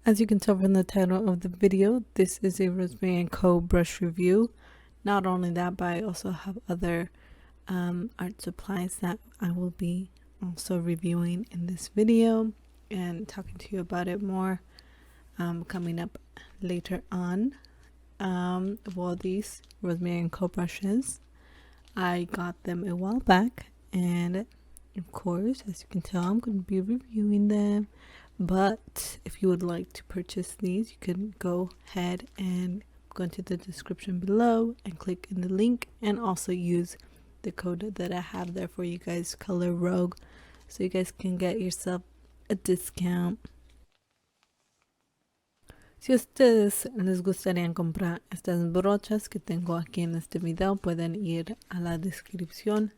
As you can tell from the title of the video, this is a Rosemary & Co. brush review. Not only that, but I also have other art supplies that I will be also reviewing in this video and talking to you about it more coming up later on. Well, these Rosemary & Co. brushes, I got them a while back, and of course, as you can tell, I'm going to be reviewing them. But if you would like to purchase these, you can go ahead and go into the description below and click in the link, and also use the code that I have there for you guys, COLORROGUE, so you guys can get yourself a discount. Si a ustedes les gustaría comprar estas brochas que tengo aquí en este video, pueden ir a la descripción.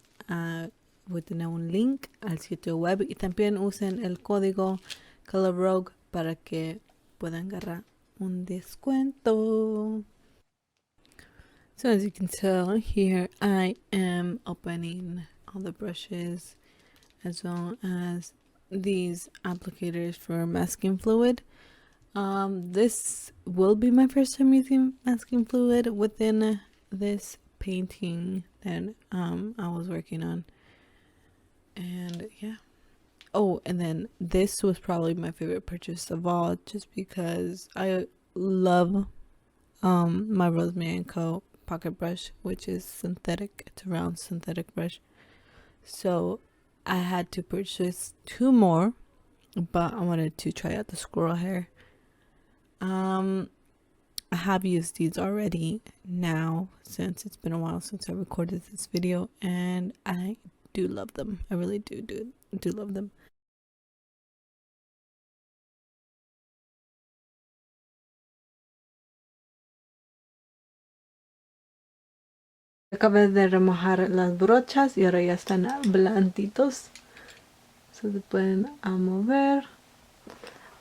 Voy a tener un link al sitio web, y también usen el código COLORROGUE para que puedan agarrar un descuento. So as you can tell here, I am opening all the brushes as well as these applicators for masking fluid. This will be my first time using masking fluid within this painting that I was working on. And yeah. Oh, and then this was probably my favorite purchase of all, just because I love my Rosemary & Co. pocket brush, which is synthetic. It's a round synthetic brush. So I had to purchase two more, but I wanted to try out the squirrel hair. I have used these already now, since it's been a while since I recorded this video, and I do love them. I really do love them. Acabé de remojar las brochas y ahora ya están blanditos, so se pueden mover.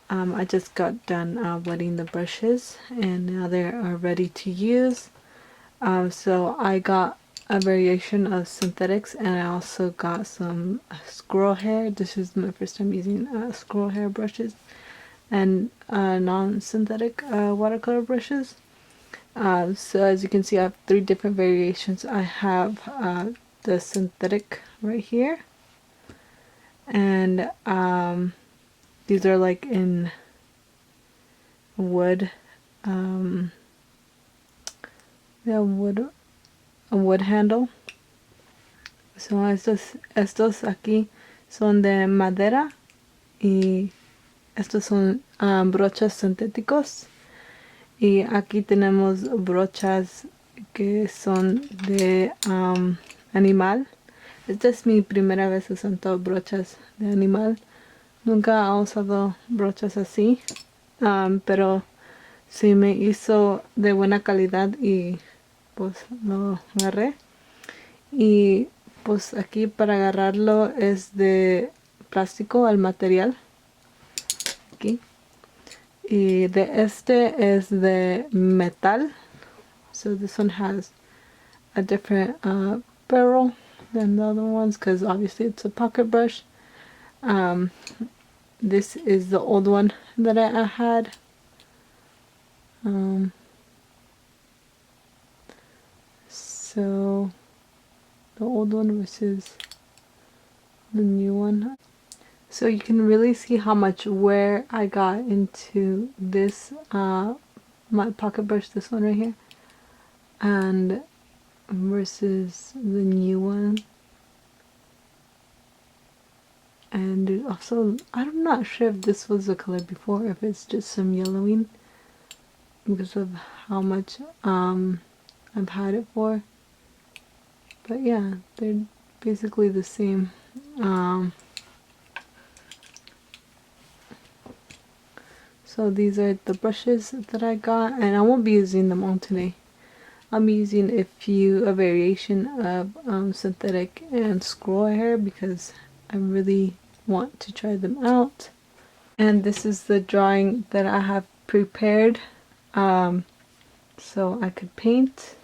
I just got done wetting the brushes, and now they are ready to use. So I got a variation of synthetics, and I also got some squirrel hair. This is my first time using squirrel hair brushes, and non-synthetic watercolor brushes. So as you can see, I have three different variations. I have the synthetic right here, and these are like in wood, a wood handle. So estos aquí son de madera, y estos son brochas sintéticos. Y aquí tenemos brochas que son de animal. Esta es mi primera vez usando brochas de animal. Nunca he usado brochas así, pero sí me hizo de buena calidad y pues lo agarré. Y pues aquí para agarrarlo es de plástico, el material. Aquí. Y de este es de metal. So this one has a different barrel than the other ones, because obviously it's a pocket brush. This is the old one that I had. So the old one versus the new one. So you can really see how much wear I got into this my pocket brush, this one right here, and versus the new one. And also, I'm not sure if this was the color before, if it's just some yellowing because of how much I've had it for. But yeah, they're basically the same. So these are the brushes that I got, and I won't be using them all today. I'll be using a variation of synthetic and squirrel hair, because I really want to try them out. And this is the drawing that I have prepared so I could paint,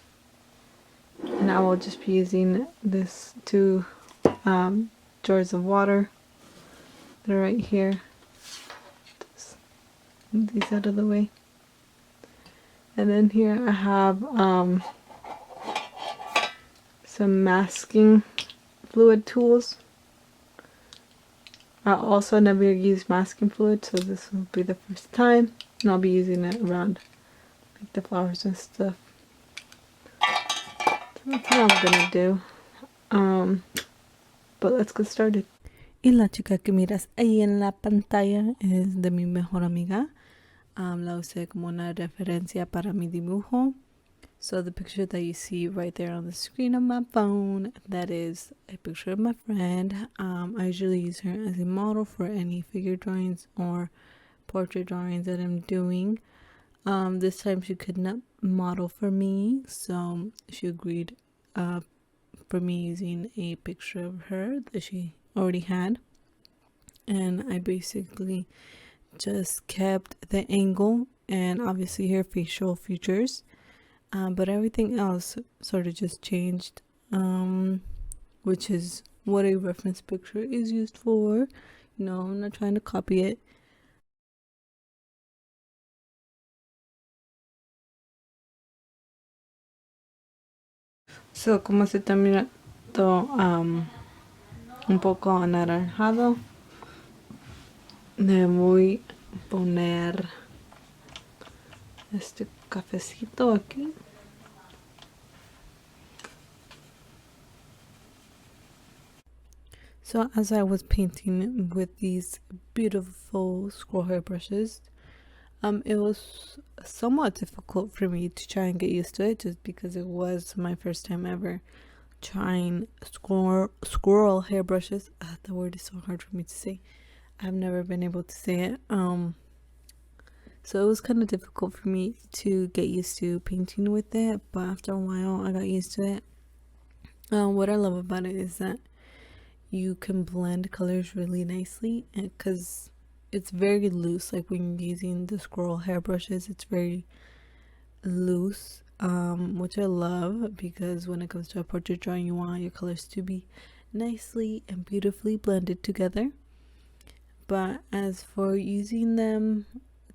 and I will just be using this two jars of water that are right here. Move these out of the way. And then here I have some masking fluid tools. I also never used masking fluid, so this will be the first time, and I'll be using it around like the flowers and stuff. So that's what I'm gonna do. But let's get started. Y la chica que miras ahí en la pantalla es de mi mejor amiga. La usé como una referencia para mi dibujo. So the picture that you see right there on the screen on my phone, that is a picture of my friend. I usually use her as a model for any figure drawings or portrait drawings that I'm doing. This time she could not model for me, so she agreed for me using a picture of her that she already had. And I basically just kept the angle and obviously her facial features. But everything else sort of just changed, which is what a reference picture is used for. You know, I'm not trying to copy it. So, como se está mirando un poco anaranjado, le voy a poner este cafecito aquí. So as I was painting with these beautiful scroll hair brushes, it was somewhat difficult for me to try and get used to it, just because it was my first time ever trying squirrel hair brushes. The word is so hard for me to say. I've never been able to say it. So it was kind of difficult for me to get used to painting with it, but after a while I got used to it. What I love about it is that you can blend colors really nicely, because it's very loose. Like when you're using the squirrel hair brushes, it's very loose, which I love, because when it comes to a portrait drawing, you want your colors to be nicely and beautifully blended together. But as for using them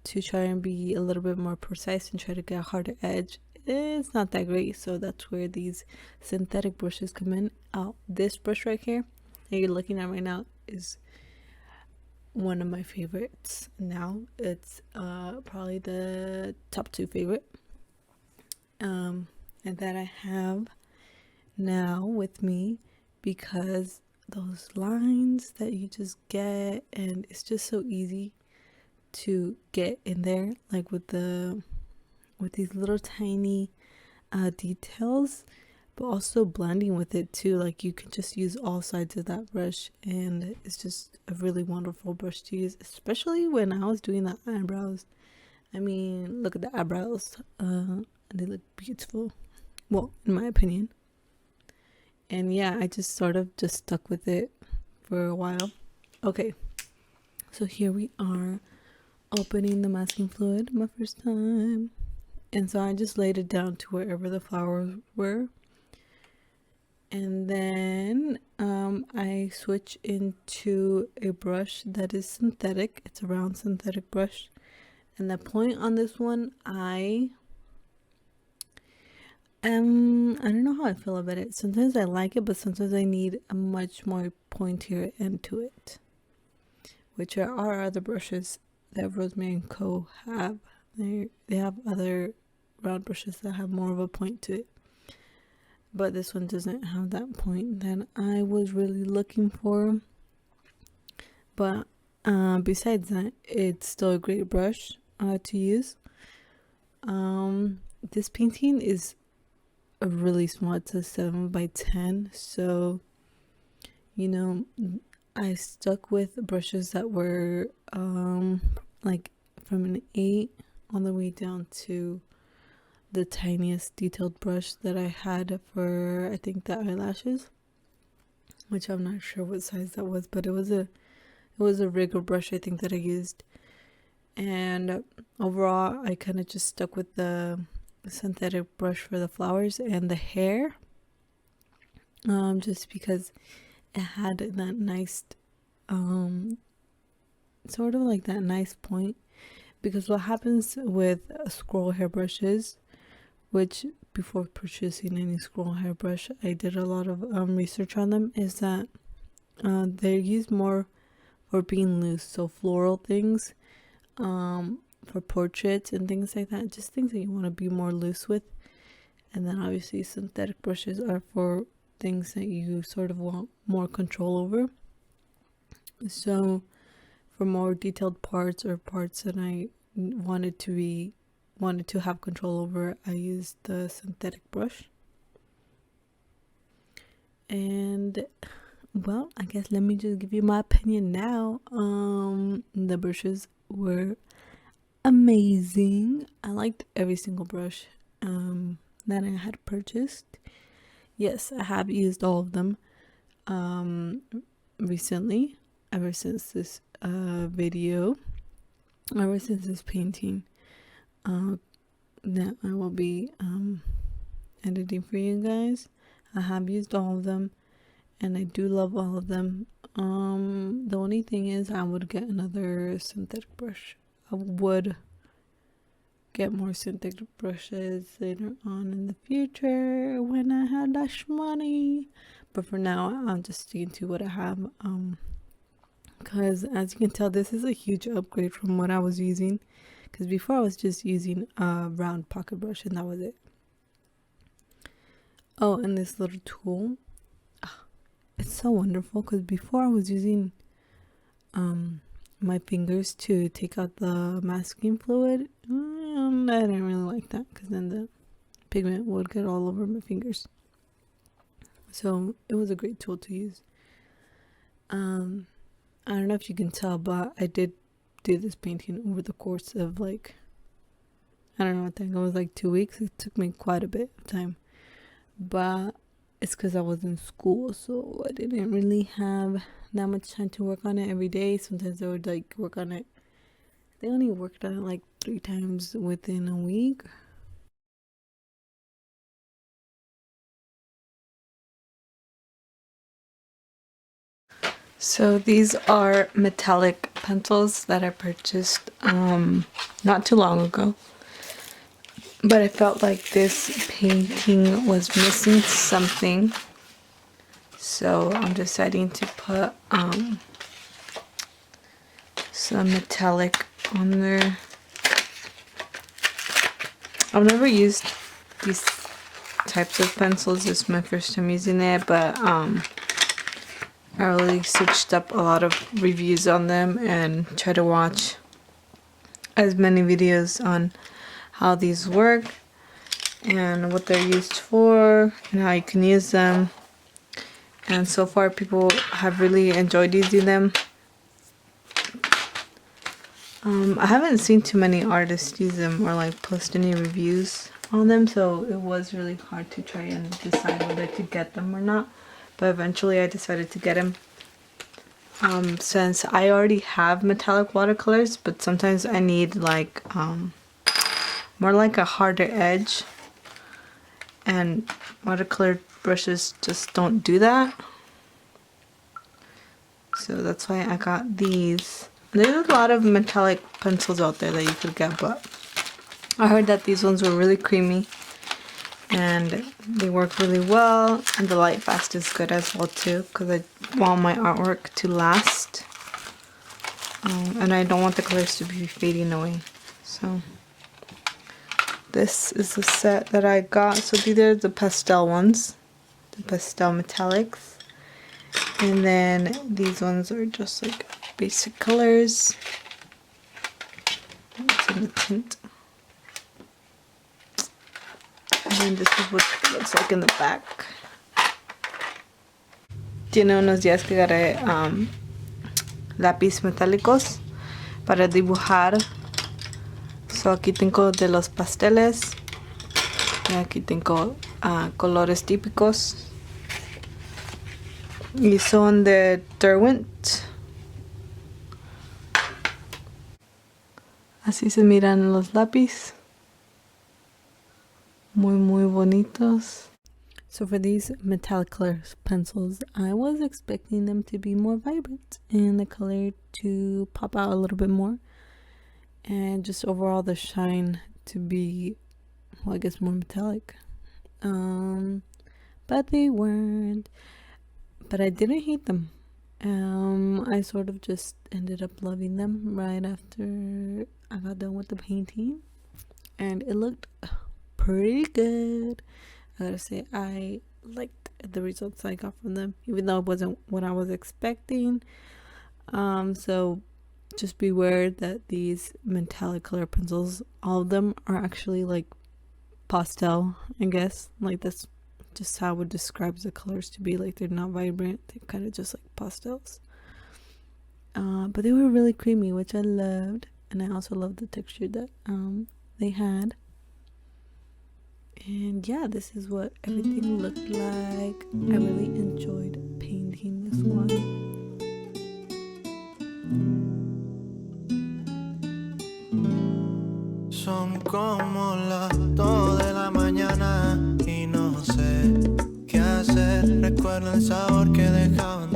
to try and be a little bit more precise and try to get a harder edge, it's not that great. So that's where these synthetic brushes come in. This brush right here that you're looking at right now is one of my favorites now. It's probably the top 2 favorite, and that I have now with me, because those lines that you just get, and it's just so easy to get in there, like with these little tiny details, but also blending with it too. Like you can just use all sides of that brush, and it's just a really wonderful brush to use, especially when I was doing the eyebrows. I mean, look at the eyebrows. They look beautiful, well, in my opinion. And yeah, I just sort of just stuck with it for a while. Okay, so here we are opening the masking fluid, my first time. And so I just laid it down to wherever the flowers were. And then I switch into a brush that is synthetic. It's a round synthetic brush. And the point on this one, I don't know how I feel about it. Sometimes I like it, but sometimes I need a much more pointier end to it, which are our other brushes that Rosemary and Co. have. They have other round brushes that have more of a point to it, but this one doesn't have that point that I was really looking for. But besides that, it's still a great brush to use. This painting is a really small. It's a 7x10, so you know, I stuck with brushes that were like from an 8 all the way down to the tiniest detailed brush that I had for, I think, the eyelashes, which I'm not sure what size that was, but it was a rigger brush, I think, that I used. And overall, I kind of just stuck with the synthetic brush for the flowers and the hair, just because it had that nice sort of like that nice point, because what happens with scroll hairbrushes, which before purchasing any scroll hairbrush I did a lot of research on them, is that they're used more for being loose, so floral things, for portraits and things like that, just things that you want to be more loose with. And then obviously synthetic brushes are for things that you sort of want more control over. So for more detailed parts or parts that I wanted to have control over, I used the synthetic brush. And well, I guess let me just give you my opinion now. The brushes were amazing. I liked every single brush that I had purchased. Yes, I have used all of them recently, ever since this video, ever since this painting that I will be editing for you guys. I have used all of them and I do love all of them. The only thing is I would get another synthetic brush. I would get more synthetic brushes later on in the future when I had less money, but for now I'm just sticking to what I have, because as you can tell, this is a huge upgrade from what I was using, because before I was just using a round pocket brush and that was it. Oh, and this little tool, it's so wonderful, because before I was using my fingers to take out the masking fluid. I didn't really like that, because then the pigment would get all over my fingers. So it was a great tool to use. I don't know if you can tell, but I did do this painting over the course of like, I don't know, I think it was like 2 weeks. It took me quite a bit of time, but it's because I was in school, so I didn't really have that much time to work on it every day. Sometimes I would like work on it. They only worked on it like 3 times within a week. So these are metallic pencils that I purchased not too long ago, but I felt like this painting was missing something, so I'm deciding to put some metallic on there. I've never used these types of pencils. This is my first time using it, but I really searched up a lot of reviews on them and try to watch as many videos on how these work and what they're used for and how you can use them. And so far people have really enjoyed using them. I haven't seen too many artists use them or like post any reviews on them, so it was really hard to try and decide whether to get them or not, but eventually I decided to get them. Since I already have metallic watercolors, but sometimes I need like more like a harder edge, and watercolor brushes just don't do that, so that's why I got these. There's a lot of metallic pencils out there that you could get, but I heard that these ones were really creamy and they work really well, and the light fast is good as well too, because I want my artwork to last, and I don't want the colors to be fading away. So this is the set that I got. So these are the pastel ones, the pastel metallics, and then these ones are just like basic colors. It's in the tint. And then this is what it looks like in the back. Tiene unos días que agarré lápiz metálicos para dibujar. So aquí tengo de los pasteles y aquí tengo colores típicos y son de Derwent. Así se miran los lápiz. Muy bonitos. So for these metallic color pencils, I was expecting them to be more vibrant and the color to pop out a little bit more. and just overall the shine to be, well, I guess more metallic. But they weren't. But I didn't hate them. I sort of just ended up loving them right after I got done with the painting, and it looked pretty good. I gotta say, I liked the results I got from them, even though it wasn't what I was expecting. So just beware that these metallic color pencils, all of them are actually like pastel, I guess. Like that's just how I would describe the colors to be. Like they're not vibrant, they're kind of just like pastels. But they were really creamy, which I loved, and I also loved the texture that they had. And yeah, this is what everything looked like. I really enjoyed painting this one. Son como las 2 de la mañana y no sé qué hacer. Recuerdo el sabor que dejaban